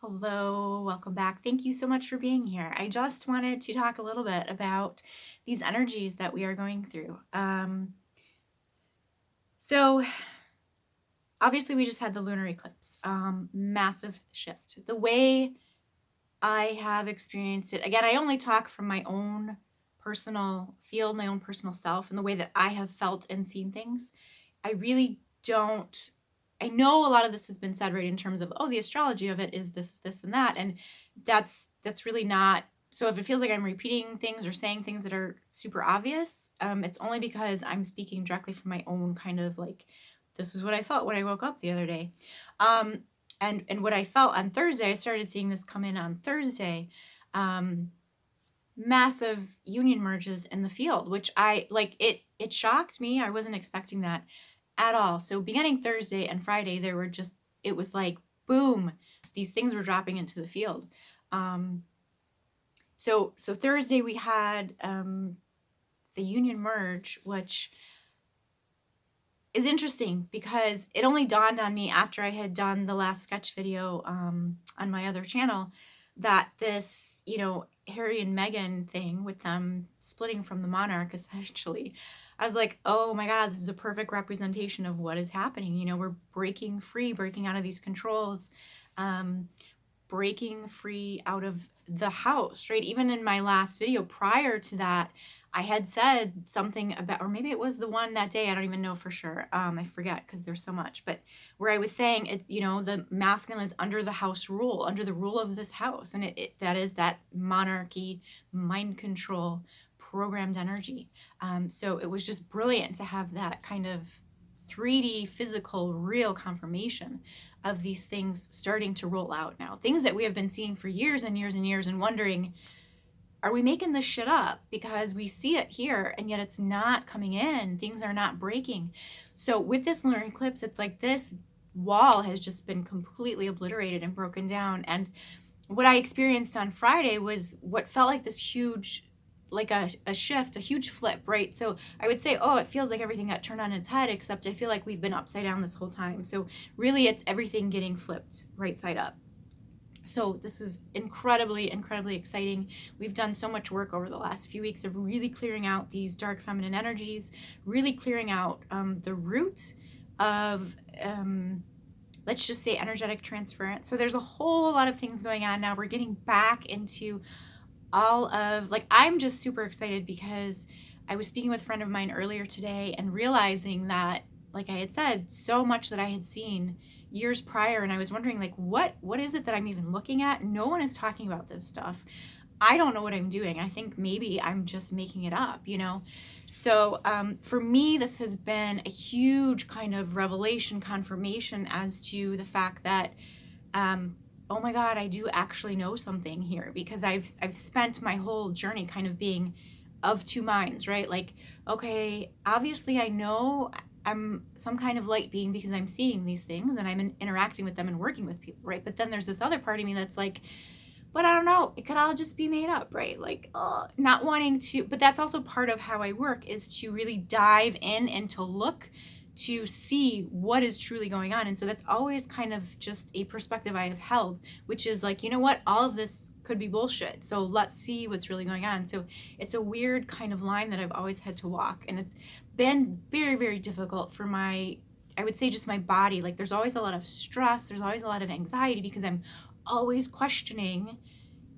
Hello, welcome back. Thank you so much for being here. I just wanted to talk a little bit about these energies that we are going through. So obviously we just had the lunar eclipse, massive shift. The way I have experienced it, again, I only talk from my own personal field, my own personal self, and the way that I have felt and seen things. I really don't. I know a lot of this has been said, right, in terms of, oh, the astrology of it is this, and that, and that's really not. So if it feels like I'm repeating things or saying things that are super obvious, it's only because I'm speaking directly from my own kind of like, this is what I felt when I woke up the other day. And what I felt on Thursday, I started seeing this come in on Thursday. Massive union merges in the field, which I like. It shocked me. I wasn't expecting that at all. So beginning Thursday and Friday, it was like boom, these things were dropping into the field. So Thursday we had the union merge, which is interesting because it only dawned on me after I had done the last sketch video on my other channel that this, Harry and Meghan thing with them splitting from the monarch, essentially, I was like, oh my God, this is a perfect representation of what is happening. We're breaking free, breaking out of these controls, breaking free out of the house, right? Even in my last video prior to that, I had said something about, or maybe it was the one that day, I don't even know for sure. I forget because there's so much, but where I was saying it, the masculine is under the house rule, under the rule of this house. And that is that monarchy, mind control, programmed energy. So it was just brilliant to have that kind of 3D physical real confirmation of these things starting to roll out now. Things that we have been seeing for years and years and years and wondering, are we making this shit up? Because we see it here and yet it's not coming in. Things are not breaking. So with this lunar eclipse, it's like this wall has just been completely obliterated and broken down. And what I experienced on Friday was what felt like this huge, like a shift, a huge flip, right? So I would say, oh, it feels like everything got turned on its head, except I feel like we've been upside down this whole time. So really it's everything getting flipped right side up. So this is incredibly, incredibly exciting. We've done so much work over the last few weeks of really clearing out these dark feminine energies, really clearing out the root of, let's just say, energetic transference. So there's a whole lot of things going on now. We're getting back into all of, like, I'm just super excited because I was speaking with a friend of mine earlier today and realizing that, like I had said, so much that I had seen years prior, and I was wondering, like, what is it that I'm even looking at? No one is talking about this stuff. I don't know what I'm doing. I think maybe I'm just making it up, So for me, this has been a huge kind of revelation, confirmation as to the fact that, oh my God, I do actually know something here, because I've spent my whole journey kind of being of two minds, right? Like, okay, obviously I know I'm some kind of light being because I'm seeing these things and I'm interacting with them and working with people, right? But then there's this other part of me that's like, but I don't know, it could all just be made up, right? Like, not wanting to, but that's also part of how I work, is to really dive in and to look to see what is truly going on. And so that's always kind of just a perspective I have held, which is like, you know what, all of this could be bullshit. So let's see what's really going on. So it's a weird kind of line that I've always had to walk. And it's been very, very difficult for I would say just my body. Like, there's always a lot of stress. There's always a lot of anxiety because I'm always questioning,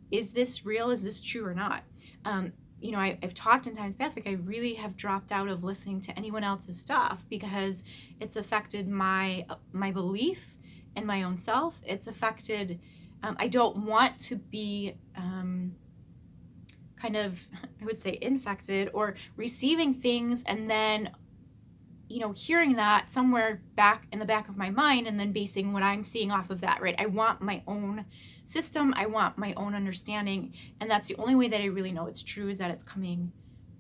is this real? Is this true or not? I've talked in times past, like, I really have dropped out of listening to anyone else's stuff because it's affected my belief in my own self. It's affected, I don't want to be kind of, I would say, infected or receiving things and then, hearing that somewhere back in the back of my mind and then basing what I'm seeing off of that, right? I want my own system. I want my own understanding. And that's the only way that I really know it's true, is that it's coming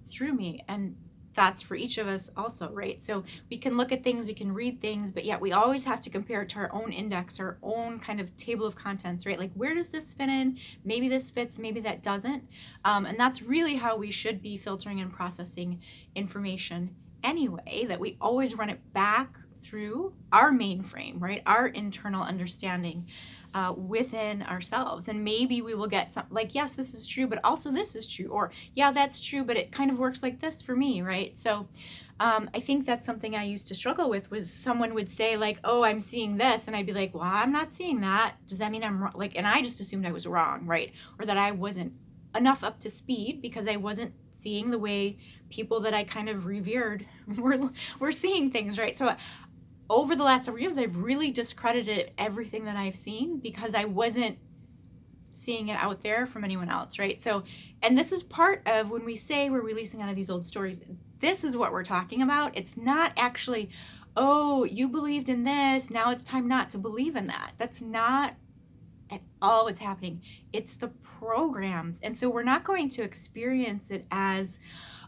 through me. And that's for each of us also, right? So we can look at things, we can read things, but yet we always have to compare it to our own index, our own kind of table of contents, right? Like, where does this fit in? Maybe this fits, maybe that doesn't. And that's really how we should be filtering and processing information anyway, that we always run it back through our mainframe, right? Our internal understanding. within ourselves. And maybe we will get some, like, yes, this is true, but also this is true. Or, yeah, that's true, but it kind of works like this for me, right? So I think that's something I used to struggle with, was someone would say like, oh, I'm seeing this. And I'd be like, well, I'm not seeing that. Does that mean I'm wrong? Like, and I just assumed I was wrong, right? Or that I wasn't enough up to speed because I wasn't seeing the way people that I kind of revered were seeing things, right? So over the last several years, I've really discredited everything that I've seen because I wasn't seeing it out there from anyone else, right? So, and this is part of when we say we're releasing out of these old stories, this is what we're talking about. It's not actually, oh, you believed in this, now it's time not to believe in that. That's not at all what's happening. It's the programs. And so we're not going to experience it as,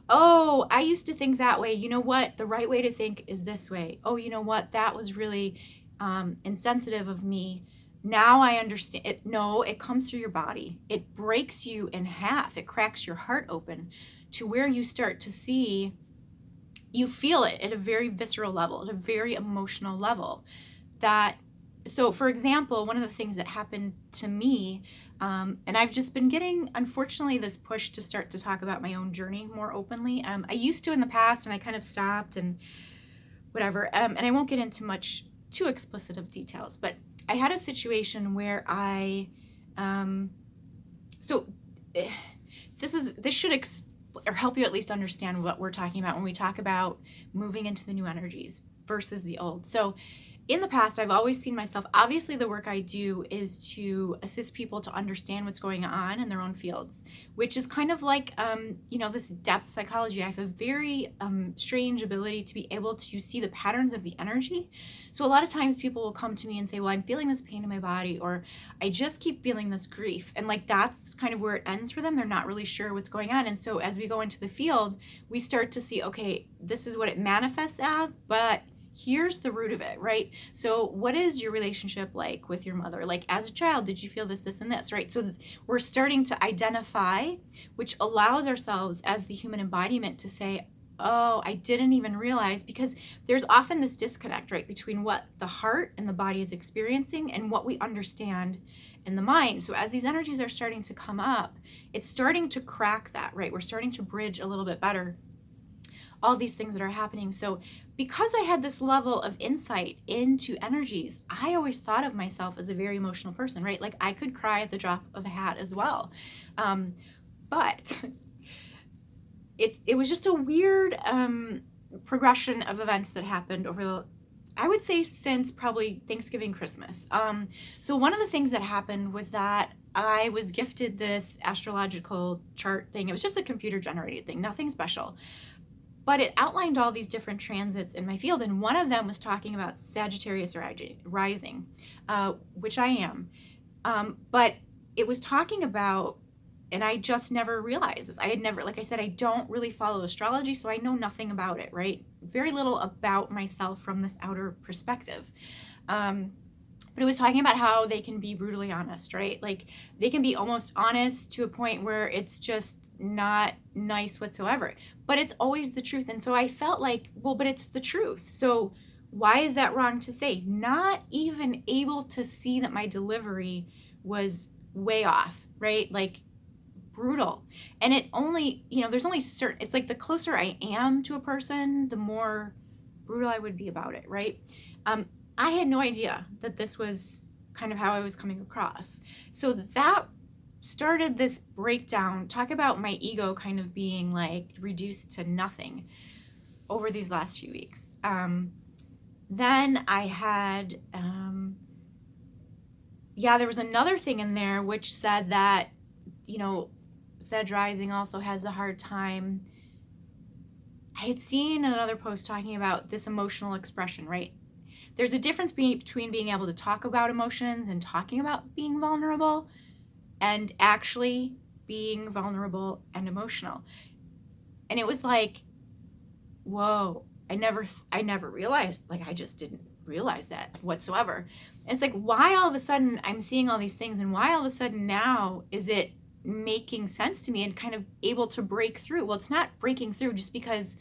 oh, I used to think that way. You know what? The right way to think is this way. Oh, you know what? That was really insensitive of me. Now I understand it. No, it comes through your body. It breaks you in half. It cracks your heart open to where you start to see, you feel it at a very visceral level, at a very emotional level. So for example, one of the things that happened to me, and I've just been getting, unfortunately, this push to start to talk about my own journey more openly. I used to in the past, and I kind of stopped and whatever. And I won't get into much too explicit of details, but I had a situation where this should or help you at least understand what we're talking about when we talk about moving into the new energies versus the old. So in the past, I've always seen myself, obviously the work I do is to assist people to understand what's going on in their own fields, which is kind of like, this depth psychology. I have a very strange ability to be able to see the patterns of the energy. So a lot of times people will come to me and say, well, I'm feeling this pain in my body, or I just keep feeling this grief. And like, that's kind of where it ends for them. They're not really sure what's going on. And so as we go into the field, we start to see, okay, this is what it manifests as, but here's the root of it, right? So what is your relationship like with your mother? Like as a child, did you feel this, this, and this, right? So we're starting to identify, which allows ourselves as the human embodiment to say, oh, I didn't even realize, because there's often this disconnect, right, between what the heart and the body is experiencing and what we understand in the mind. So as these energies are starting to come up, it's starting to crack that, right? We're starting to bridge a little bit better all these things that are happening. So because I had this level of insight into energies, I always thought of myself as a very emotional person, right? Like I could cry at the drop of a hat as well. But it was just a weird progression of events that happened over I would say since probably Thanksgiving, Christmas. So one of the things that happened was that I was gifted this astrological chart thing. It was just a computer generated thing, nothing special. But it outlined all these different transits in my field, and one of them was talking about Sagittarius rising, which I am. But it was talking about, and I just never realized this. I had never, like I said, I don't really follow astrology, so I know nothing about it, right? Very little about myself from this outer perspective. But it was talking about how they can be brutally honest, right? Like they can be almost honest to a point where it's just not nice whatsoever, but it's always the truth. And so I felt like, well, but it's the truth. So why is that wrong to say? Not even able to see that my delivery was way off, right? Like brutal. And it only, there's only certain, it's like the closer I am to a person, the more brutal I would be about it, right? I had no idea that this was kind of how I was coming across. So that started this breakdown. Talk about my ego kind of being like reduced to nothing over these last few weeks. Then I had, there was another thing in there which said that, Sag rising also has a hard time. I had seen another post talking about this emotional expression, right? There's a difference between being able to talk about emotions and talking about being vulnerable and actually being vulnerable and emotional. And it was like, whoa, I never realized, like I just didn't realize that whatsoever. And it's like, why all of a sudden I'm seeing all these things, and why all of a sudden now is it making sense to me and kind of able to break through? Well, it's not breaking through just because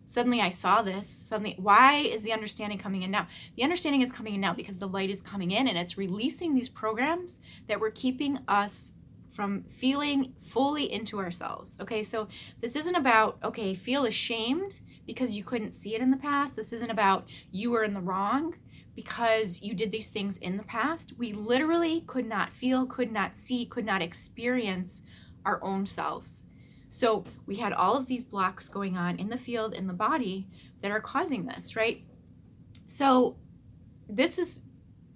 Suddenly I saw this. Suddenly, why is the understanding coming in now? The understanding is coming in now because the light is coming in and it's releasing these programs that were keeping us from feeling fully into ourselves. Okay, so this isn't about, okay, feel ashamed because you couldn't see it in the past. This isn't about you were in the wrong because you did these things in the past. We literally could not feel, could not see, could not experience our own selves. So we had all of these blocks going on in the field, in the body, that are causing this, right? So this is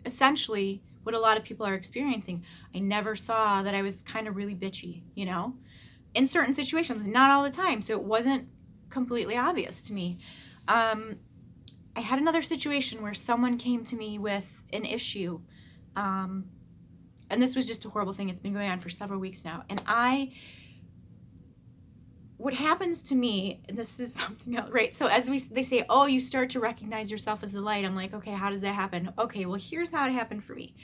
essentially what a lot of people are experiencing. I never saw that I was kind of really bitchy, you know, in certain situations, not all the time. So it wasn't completely obvious to me. I had another situation where someone came to me with an issue. And this was just a horrible thing. It's been going on for several weeks now. And what happens to me, and this is something else, right? So they say, oh, you start to recognize yourself as the light. I'm like, okay, how does that happen? Okay, well, here's how it happened for me.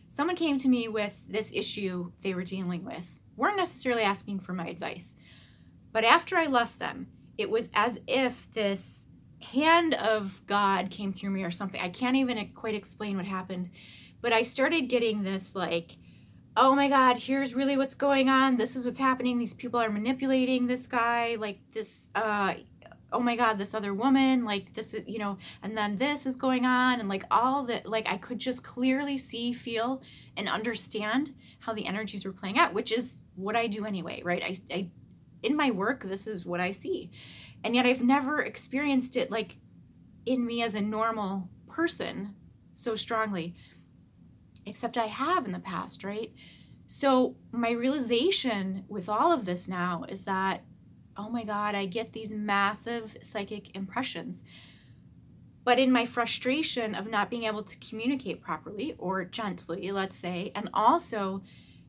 Someone came to me with this issue they were dealing with. Weren't necessarily asking for my advice. But after I left them, it was as if this hand of God came through me or something. I can't even quite explain what happened. But I started getting this like, oh my God, here's really what's going on. This is what's happening. These people are manipulating this guy, like this, oh my God, this other woman, like this is, and then this is going on. And like all that, like I could just clearly see, feel, and understand how the energies were playing out, which is what I do anyway, right? I in my work, this is what I see. And yet I've never experienced it like in me as a normal person so strongly. Except I have in the past, right? So my realization with all of this now is that, oh my God, I get these massive psychic impressions. But in my frustration of not being able to communicate properly or gently, let's say, and also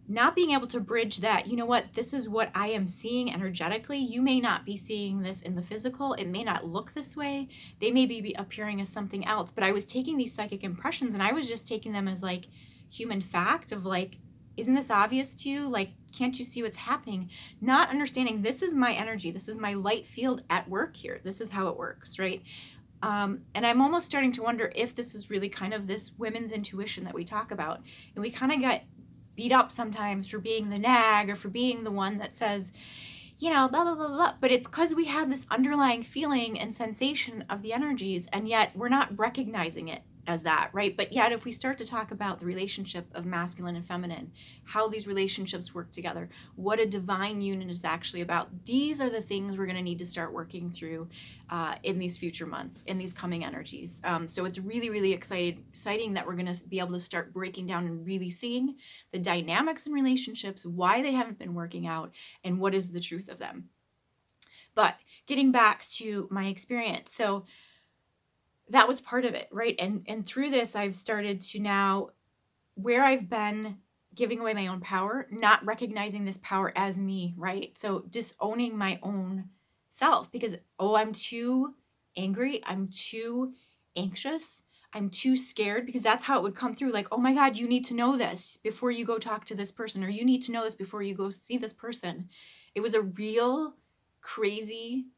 not being able to bridge that, you know what, this is what I am seeing energetically. You may not be seeing this in the physical. It may not look this way. They may be appearing as something else. But I was taking these psychic impressions and I was just taking them as like human fact of like, isn't this obvious to you? Like, can't you see what's happening? Not understanding this is my energy. This is my light field at work here. This is how it works, right? And I'm almost starting to wonder if this is really kind of this women's intuition that we talk about. And we kind of get beat up sometimes for being the nag or for being the one that says, blah, blah, blah, blah. But it's because we have this underlying feeling and sensation of the energies, and yet we're not recognizing it as that, right? But yet if we start to talk about the relationship of masculine and feminine, how these relationships work together, what a divine union is actually about, these are the things we're going to need to start working through in these future months, in these coming energies. So it's really, really exciting that we're going to be able to start breaking down and really seeing the dynamics in relationships, why they haven't been working out, and what is the truth of them. But getting back to my experience, so that was part of it, right? And through this, I've started to now, where I've been giving away my own power, not recognizing this power as me, right? So disowning my own self because, I'm too angry, I'm too anxious, I'm too scared, because that's how it would come through. Like, oh my God, you need to know this before you go talk to this person, or you need to know this before you go see this person. It was a real crazy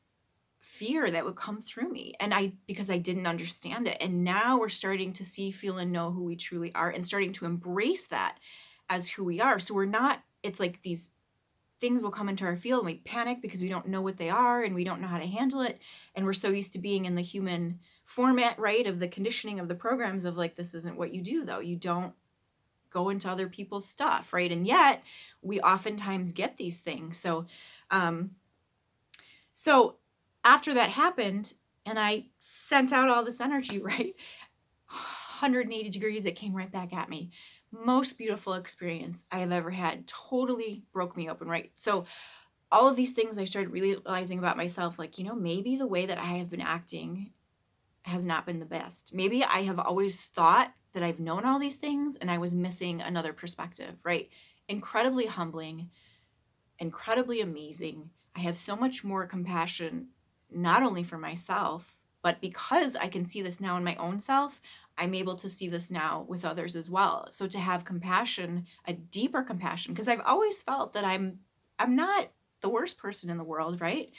fear that would come through me, and because I didn't understand it. And now we're starting to see, feel, and know who we truly are, and starting to embrace that as who we are. So we're not, it's like these things will come into our field and we panic because we don't know what they are and we don't know how to handle it. And we're so used to being in the human format, right, of the conditioning of the programs of like, this isn't what you do though. You don't go into other people's stuff, right? And yet we oftentimes get these things. So after that happened and I sent out all this energy, right, 180 degrees, it came right back at me. Most beautiful experience I have ever had. Totally broke me open, right? So all of these things I started realizing about myself, like, maybe the way that I have been acting has not been the best. Maybe I have always thought that I've known all these things and I was missing another perspective, right? Incredibly humbling, incredibly amazing. I have so much more compassion, not only for myself, but because I can see this now in my own self, I'm able to see this now with others as well. So to have compassion, a deeper compassion, because I've always felt that I'm not the worst person in the world, right?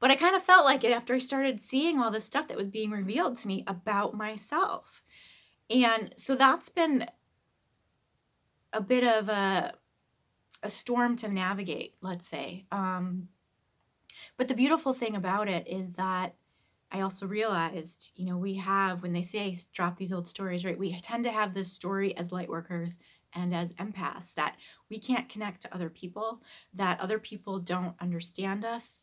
But I kind of felt like it after I started seeing all this stuff that was being revealed to me about myself. And so that's been a bit of a storm to navigate, let's say. But the beautiful thing about it is that I also realized, we have, when they say drop these old stories, right? We tend to have this story as light workers and as empaths that we can't connect to other people, that other people don't understand us,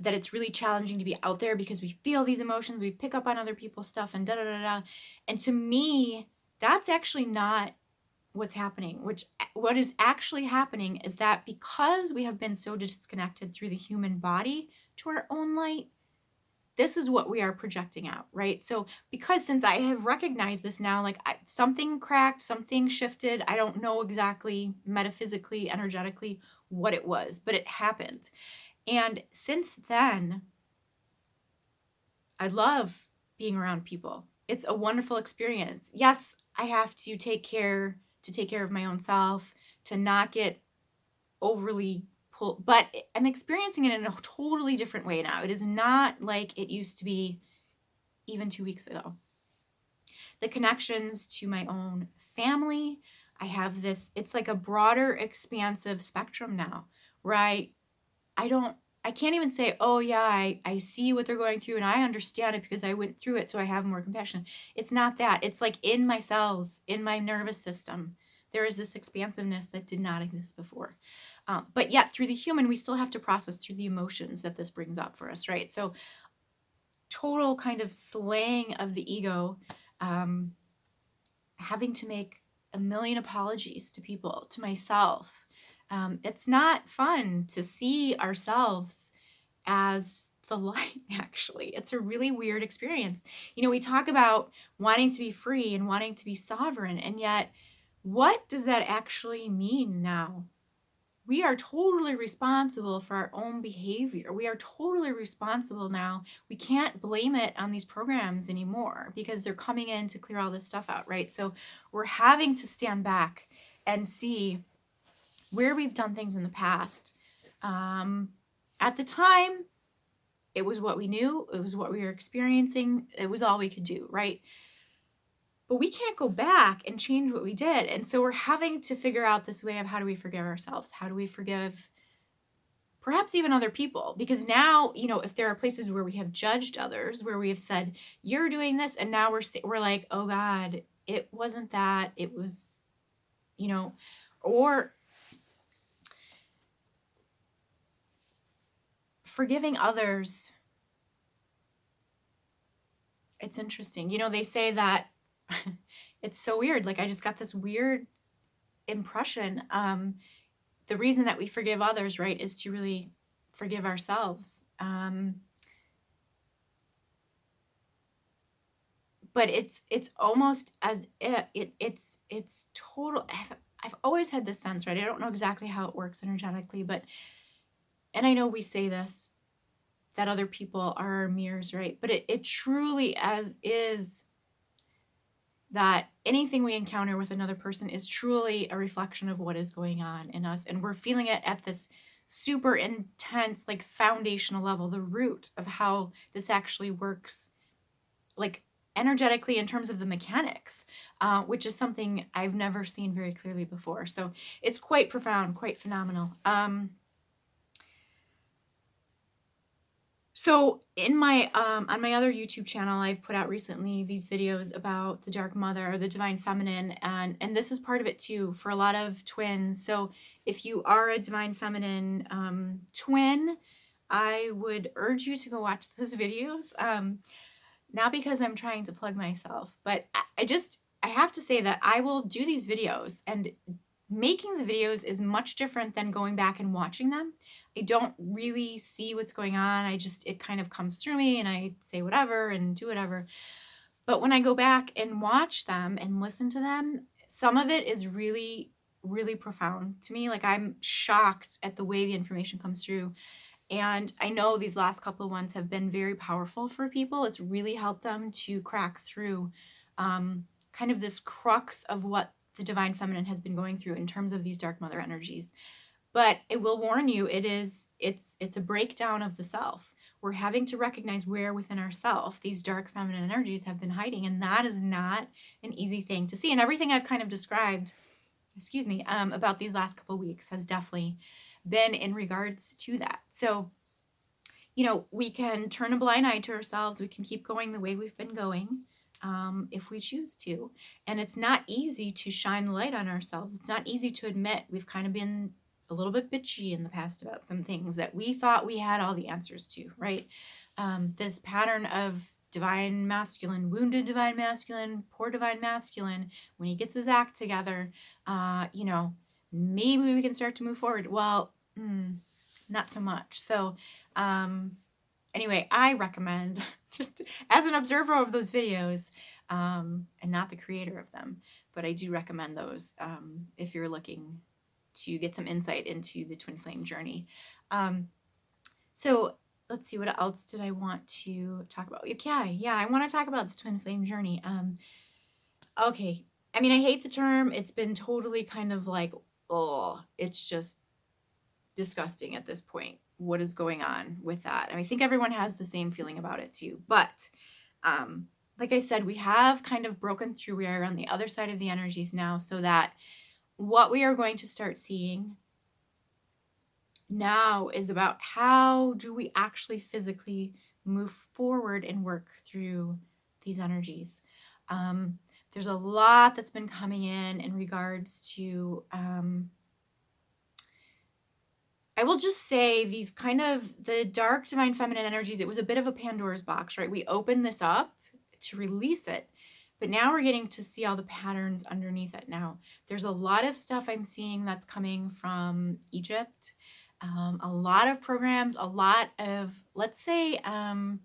that it's really challenging to be out there because we feel these emotions, we pick up on other people's stuff and da da da da. And to me, that's actually not what's happening. What is actually happening is that because we have been so disconnected through the human body to our own light, this is what we are projecting out, right? So because since I have recognized this now, like something cracked, something shifted, I don't know exactly metaphysically, energetically what it was, but it happened. And since then, I love being around people. It's a wonderful experience. Yes, I have to take care of my own self, to not get overly pulled, but I'm experiencing it in a totally different way now. It is not like it used to be even 2 weeks ago. The connections to my own family, I have this, it's like a broader, expansive spectrum now, where I can't even say, oh yeah, I see what they're going through and I understand it because I went through it, so I have more compassion. It's not that. It's like in my cells, in my nervous system, there is this expansiveness that did not exist before. But yet through the human, we still have to process through the emotions that this brings up for us, right? So total kind of slaying of the ego, having to make a million apologies to people, to myself. It's not fun to see ourselves as the light, actually. It's a really weird experience. We talk about wanting to be free and wanting to be sovereign, and yet what does that actually mean now? We are totally responsible for our own behavior. We are totally responsible now. We can't blame it on these programs anymore because they're coming in to clear all this stuff out, right? So we're having to stand back and see where we've done things in the past. At the time, it was what we knew. It was what we were experiencing. It was all we could do, right? But we can't go back and change what we did. And so we're having to figure out this way of how do we forgive ourselves? How do we forgive perhaps even other people? Because now, if there are places where we have judged others, where we have said, you're doing this, and now we're like, oh God, it wasn't that. It was, or forgiving others. It's interesting. They say that it's so weird. Like I just got this weird impression. The reason that we forgive others, right, is to really forgive ourselves. But it's almost as if it's total. I've always had this sense, right? I don't know exactly how it works energetically, and I know we say this, that other people are our mirrors, right? But it truly is that anything we encounter with another person is truly a reflection of what is going on in us. And we're feeling it at this super intense, like foundational level, the root of how this actually works, like energetically in terms of the mechanics, which is something I've never seen very clearly before. So it's quite profound, quite phenomenal. So in my on my other YouTube channel, I've put out recently these videos about the Dark Mother or the Divine Feminine, and this is part of it too for a lot of twins. So if you are a Divine Feminine twin, I would urge you to go watch those videos. Not because I'm trying to plug myself, but I have to say that I will do these videos, and making the videos is much different than going back and watching them. I don't really see what's going on. It kind of comes through me and I say whatever and do whatever. But when I go back and watch them and listen to them, some of it is really, really profound to me. Like I'm shocked at the way the information comes through. And I know these last couple of ones have been very powerful for people. It's really helped them to crack through kind of this crux of what the Divine Feminine has been going through in terms of these Dark Mother energies. But it will warn you, it's a breakdown of the self. We're having to recognize where within ourself these dark feminine energies have been hiding, and that is not an easy thing to see. And everything I've kind of described, about these last couple of weeks has definitely been in regards to that. So, we can turn a blind eye to ourselves. We can keep going the way we've been going, if we choose to. And it's not easy to shine the light on ourselves. It's not easy to admit we've kind of been a little bit bitchy in the past about some things that we thought we had all the answers to, right? This pattern of divine masculine, wounded divine masculine, poor divine masculine, when he gets his act together, maybe we can start to move forward. Well, not so much. So, anyway, I recommend, just as an observer of those videos, and not the creator of them, but I do recommend those if you're looking to get some insight into the twin flame journey. So let's see, what else did I want to talk about? Yeah, I want to talk about the twin flame journey. Okay, I mean, I hate the term. It's been totally kind of like, oh, it's just disgusting at this point. What is going on with that? I think everyone has the same feeling about it too. But like I said, we have kind of broken through. We are on the other side of the energies now, so that what we are going to start seeing now is about how do we actually physically move forward and work through these energies. There's a lot that's been coming in regards to, I will just say, these kind of the dark divine feminine energies. It was a bit of a Pandora's box, right? We opened this up to release it, but now we're getting to see all the patterns underneath it. Now, there's a lot of stuff I'm seeing that's coming from Egypt. A lot of programs, a lot of, let's say, I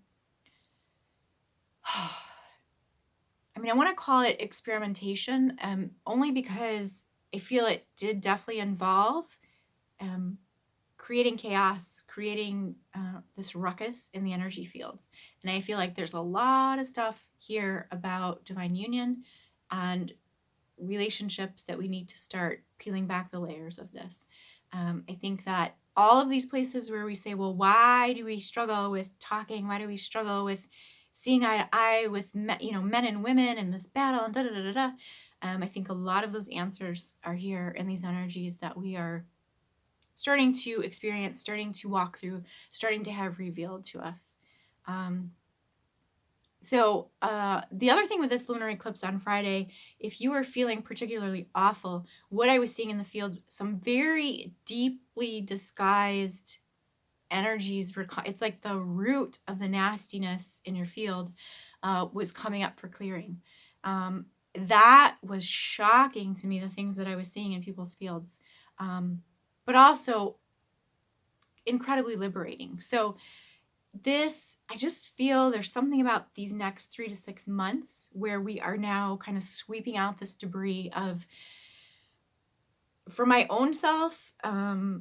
want to call it experimentation, only because I feel it did definitely involve creating chaos, creating this ruckus in the energy fields. And I feel like there's a lot of stuff here about divine union and relationships that we need to start peeling back the layers of this. I think that all of these places where we say, well, why do we struggle with talking? Why do we struggle with seeing eye to eye with men and women in this battle and da-da-da-da-da? I think a lot of those answers are here in these energies that we are starting to experience, starting to walk through, starting to have revealed to us. So the other thing with this lunar eclipse on Friday, if you are feeling particularly awful, what I was seeing in the field, some very deeply disguised energies, it's like the root of the nastiness in your field was coming up for clearing. That was shocking to me, the things that I was seeing in people's fields, but also incredibly liberating. So I just feel there's something about these next 3 to 6 months where we are now kind of sweeping out this debris of, for my own self, I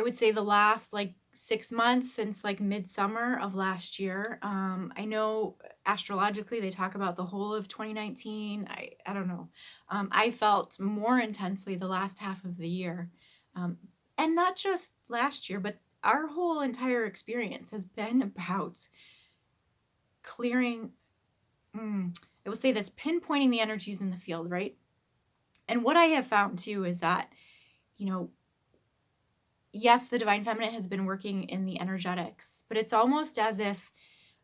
would say the last 6 months since midsummer of last year. I know astrologically they talk about the whole of 2019. I don't know. I felt more intensely the last half of the year. And not just last year, but our whole entire experience has been about clearing, I will say this, pinpointing the energies in the field, right? And what I have found too is that, yes, the divine feminine has been working in the energetics, but it's almost as if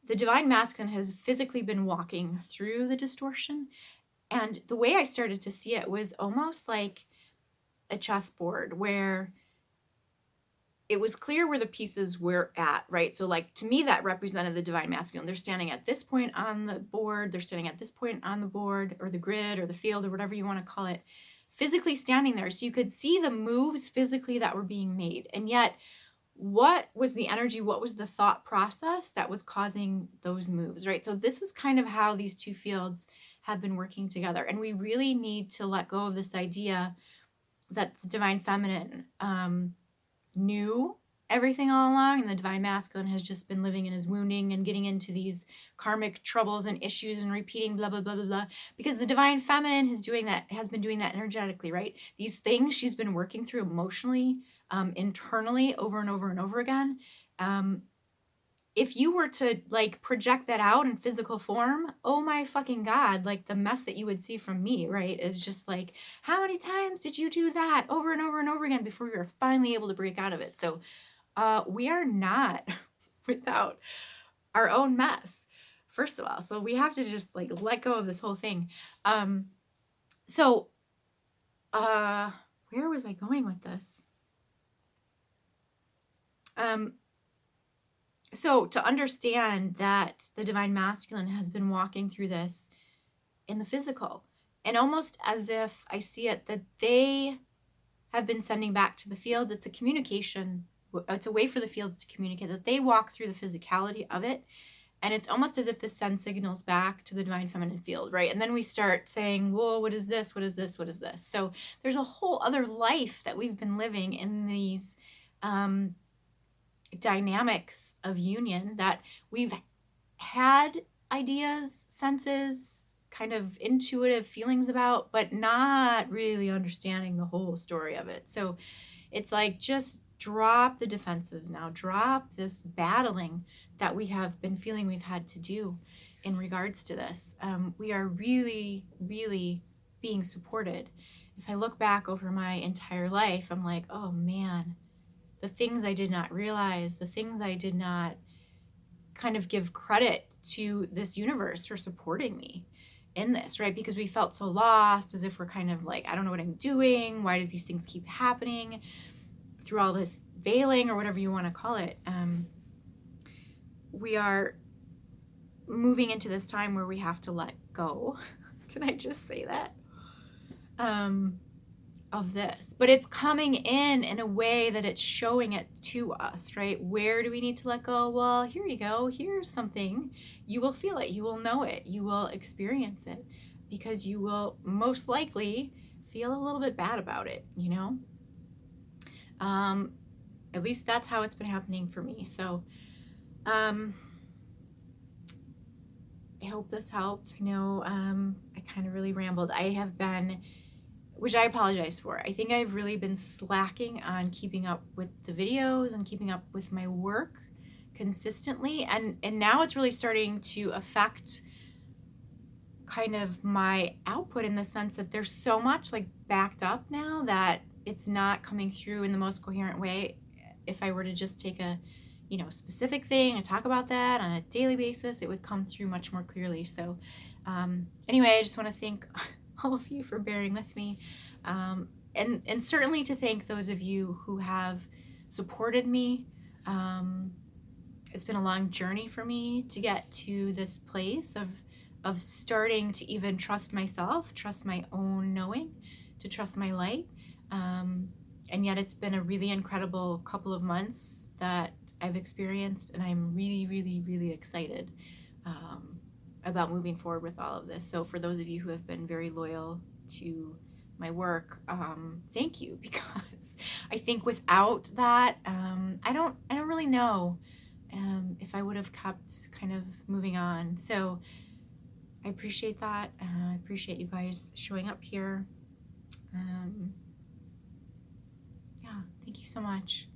the divine masculine has physically been walking through the distortion. And the way I started to see it was almost like a chessboard where it was clear where the pieces were at, right? So to me, that represented the divine masculine. They're standing at this point on the board. They're standing at this point on the board or the grid or the field or whatever you want to call it, physically standing there. So you could see the moves physically that were being made. And yet, what was the energy? What was the thought process that was causing those moves, right? So this is kind of how these two fields have been working together. And we really need to let go of this idea that the divine feminine knew everything all along, and the divine masculine has just been living in his wounding and getting into these karmic troubles and issues and repeating blah blah blah blah blah, because the divine feminine has been doing that energetically, right? These things she's been working through emotionally, internally, over and over and over again. If you were to like project that out in physical form, oh my fucking God, like the mess that you would see from me, right, is just like, how many times did you do that over and over and over again before you're finally able to break out of it? So we are not without our own mess, first of all. So we have to just like let go of this whole thing. So where was I going with this? So to understand that the divine masculine has been walking through this in the physical, and almost as if I see it that they have been sending back to the fields, it's a communication, it's a way for the fields to communicate, that they walk through the physicality of it. And it's almost as if this sends signals back to the divine feminine field, right? And then we start saying, whoa, what is this? What is this? What is this? So there's a whole other life that we've been living in these dynamics of union that we've had ideas, senses, kind of intuitive feelings about, but not really understanding the whole story of it. So it's like, just drop the defenses now, drop this battling that we have been feeling we've had to do in regards to this. We are really, really being supported. If I look back over my entire life, I'm like, oh man, the things I did not realize, the things I did not kind of give credit to this universe for supporting me in this, right? Because we felt so lost, as if we're kind of like, I don't know what I'm doing. Why did these things keep happening through all this veiling, or whatever you want to call it? We are moving into this time where we have to let go. Did I just say that? Of this, but it's coming in a way that it's showing it to us, right? Where do we need to let go? Well, here you go. Here's something. You will feel it. You will know it. You will experience it, because you will most likely feel a little bit bad about it, you know? At least that's how it's been happening for me. So, I hope this helped. I know, I kind of really rambled. I have been, which I apologize for. I think I've really been slacking on keeping up with the videos and keeping up with my work consistently. And now it's really starting to affect kind of my output, in the sense that there's so much like backed up now that it's not coming through in the most coherent way. If I were to just take a, specific thing and talk about that on a daily basis, it would come through much more clearly. So anyway, I just want to thank all of you for bearing with me, and certainly to thank those of you who have supported me. It's been a long journey for me to get to this place of starting to even trust myself, trust my own knowing, to trust my light. And yet it's been a really incredible couple of months that I've experienced, and I'm really, really, really excited about moving forward with all of this. So for those of you who have been very loyal to my work, thank you, because I think without that, I don't really know if I would have kept kind of moving on. So I appreciate that. I appreciate you guys showing up here. Yeah, thank you so much.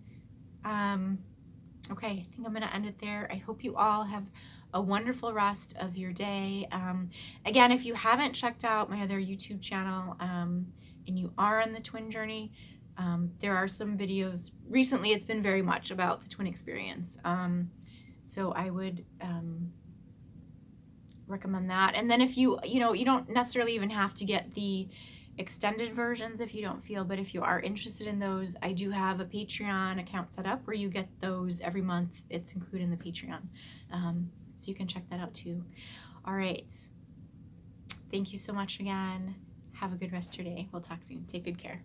Okay, I think I'm going to end it there. I hope you all have a wonderful rest of your day. Again, if you haven't checked out my other YouTube channel, and you are on the twin journey, there are some videos. Recently, it's been very much about the twin experience. So I would recommend that. And then if you don't necessarily even have to get the extended versions if you don't feel, but if you are interested in those, I do have a Patreon account set up where you get those every month. It's included in the Patreon. So you can check that out too. All right. Thank you so much again. Have a good rest of your day. We'll talk soon. Take good care.